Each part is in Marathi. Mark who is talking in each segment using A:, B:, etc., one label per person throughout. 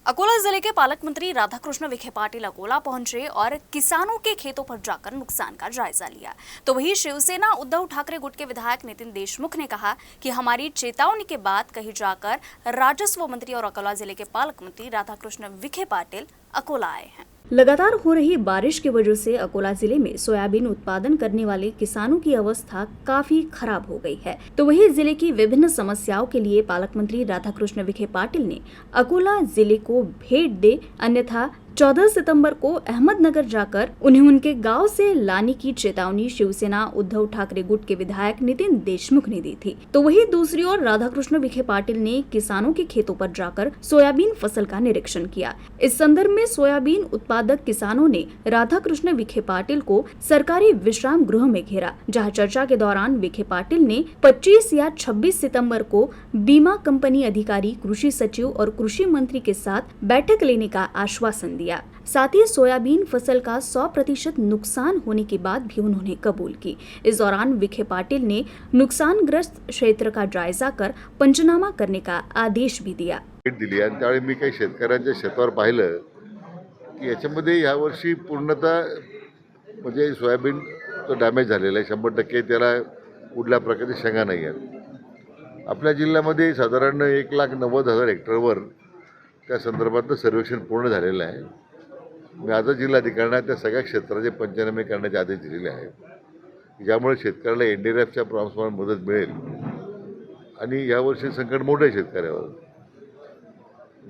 A: अकोला जिले के पालक मंत्री राधाकृष्ण विखे पाटिल अकोला पहुंचे और किसानों के खेतों पर जाकर नुकसान का जायजा लिया। तो वहीं शिवसेना उद्धव ठाकरे गुट के विधायक नितिन देशमुख ने कहा कि हमारी चेतावनी के बाद कहीं जाकर राजस्व मंत्री और अकोला जिले के पालक मंत्री राधाकृष्ण विखे पाटिल अकोला आए हैं। लगातार हो रही बारिश की वजह से अकोला जिले में सोयाबीन उत्पादन करने वाले किसानों की अवस्था काफी खराब हो गई है। तो वहीं जिले की विभिन्न समस्याओं के लिए पालक मंत्री राधाकृष्ण विखे पाटिल ने अकोला जिले को भेंट दे, अन्यथा 14 सितंबर को अहमदनगर जाकर उन्हें उनके गांव से लाने की चेतावनी शिवसेना उद्धव ठाकरे गुट के विधायक नितिन देशमुख ने दी थी। तो वहीं दूसरी ओर राधाकृष्ण विखे पाटिल ने किसानों के खेतों पर जाकर सोयाबीन फसल का निरीक्षण किया। इस संदर्भ में सोयाबीन उत्पादक किसानों ने राधाकृष्ण विखे पाटिल को सरकारी विश्राम गृह में घेरा, जहाँ चर्चा के दौरान विखे पाटिल ने 25 या 26 सितम्बर को बीमा कंपनी अधिकारी, कृषि सचिव और कृषि मंत्री के साथ बैठक लेने का आश्वासन दिया। साथ ही सोयाबीन फसल का 100% नुकसान होने के बाद भी उन्होंने कबूल की। इस दौरान विखे पाटिल ने नुकसानग्रस्त क्षेत्र का जायजा कर पंचनामा करने का आदेश भी दिया।
B: दिली आणि त्यावेळी मी काही शेतकऱ्यांच्या शेतावर पाहिलं की याच्यामध्ये यावर्षी पूर्णतः म्हणजे सोयाबीन तो डॅमेज झालेला आहे, 100% त्याला कुठल्या प्रकारच्या शेंगा नाही आहेत। आपल्या जिल्ह्यामध्ये साधारण 1,90,000 हेक्टरवर त्या संदर्भातलं सर्वेक्षण पूर्ण झालेलं आहे। मी आज जिल्हाधिकाऱ्यांना त्या सगळ्या क्षेत्राचे पंचनामे करण्याचे आदेश दिलेले आहेत, ज्यामुळे शेतकऱ्याला NDRFच्या प्रमाणात मदत मिळेल आणि यावर्षी संकट मोठे शेतकऱ्यावर।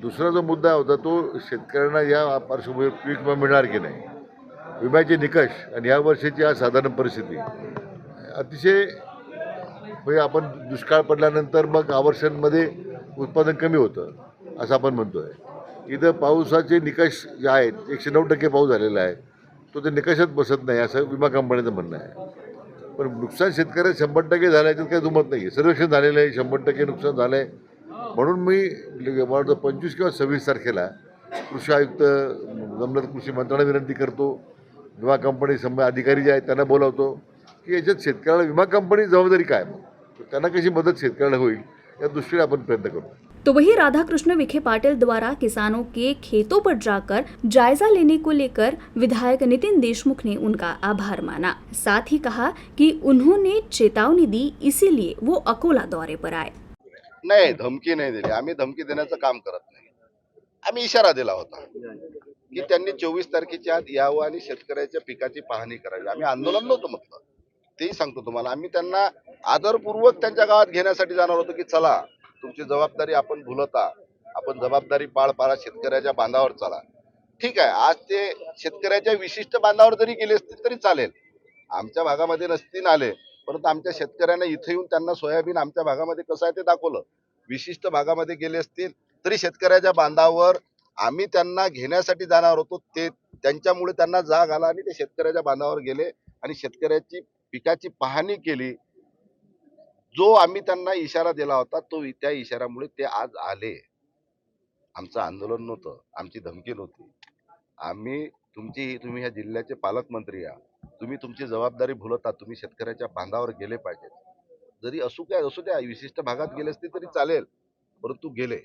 B: दुसरा जो मुद्दा होता तो शेतकऱ्यांना या पार्श्वभूमीवर पीक विमा मिळणार की नाही, विम्याचे निकष आणि या वर्षीची आज साधारण परिस्थिती अतिशय म्हणजे आपण दुष्काळ पडल्यानंतर मग आवर्षांमध्ये उत्पादन कमी होतं असं आपण म्हणतोय। इथं पावसाचे निकष जे आहेत 109% पाऊस झालेला आहे, तो ते निकषात बसत नाही असं विमा कंपनीचं म्हणणं आहे। पण नुकसान शेतकऱ्यात 100% झालं याच्यात काही दुमत नाही, सर्वेक्षण झालेलं आहे, 100% नुकसान झालं आहे। म्हणून मी 25 किंवा 26 तारखेला कृषी आयुक्त जमलं कृषी मंत्र्यांना विनंती करतो, विमा कंपनी अधिकारी जे आहेत त्यांना बोलावतो की याच्यात शेतकऱ्याला विमा कंपनी जबाबदारी काय, मग त्यांना कशी मदत शेतकऱ्याला होईल या दृष्टीने आपण प्रयत्न करतो।
A: तो वहीं राधाकृष्ण विखे पाटिल द्वारा किसानों के खेतों पर जाकर जायजा लेने को लेकर विधायक नितिन देशमुख ने उनका आभार माना। साथ ही कहा कि उन्होंने चेतावनी दी, इसीलिए वो अकोला दौरे पर आए।
C: नाही, धमकी नाही दिली, आम्ही धमकी देण्याचं काम करत नाही। आम्ही इशारा दिला होता की त्यांनी 24 तारखेच्या आत यावं आणि शेतकऱ्याच्या पिकाची पाहणी करावी। आम्ही आंदोलन नव्हतं म्हटलं, तेही सांगतो तुम्हाला। आम्ही त्यांना आदरपूर्वक त्यांच्या गावात घेण्यासाठी जाणार होतो की चला तुमची जबाबदारी आपण भुलता, आपण जबाबदारी पार पाडा, शेतकऱ्याच्या बांधावर चला। ठीक आहे, आज ते शेतकऱ्याच्या विशिष्ट बांधावर जरी गेले असतील तरी चालेल, आमच्या भागामध्ये नसतील आले, परंतु आमच्या शेतकऱ्यांना इथे येऊन त्यांना सोयाबीन आमच्या भागामध्ये कसं आहे ते दाखवलं। विशिष्ट भागामध्ये गेले असतील तरी शेतकऱ्याच्या बांधावर आम्ही त्यांना घेण्यासाठी जाणार होतो, ते त्यांच्यामुळे त्यांना जाग आला आणि ते शेतकऱ्याच्या बांधावर गेले आणि शेतकऱ्याची पिकाची पाहणी केली। जो आम्ही त्यांना इशारा दिला होता तो त्या इशाऱ्यामुळे ते आज आले। आमचं आंदोलन नव्हतं, आमची धमकी नव्हती। तुम्ही ह्या जिल्ह्याचे पालकमंत्री आहात, तुम्ही तुमची जबाबदारी भुलता, तुम्ही शेतकऱ्याच्या बांधावर गेले पाहिजे। जरी असू द्या विशिष्ट भागात गेले असते तरी चालेल, परंतु गेले।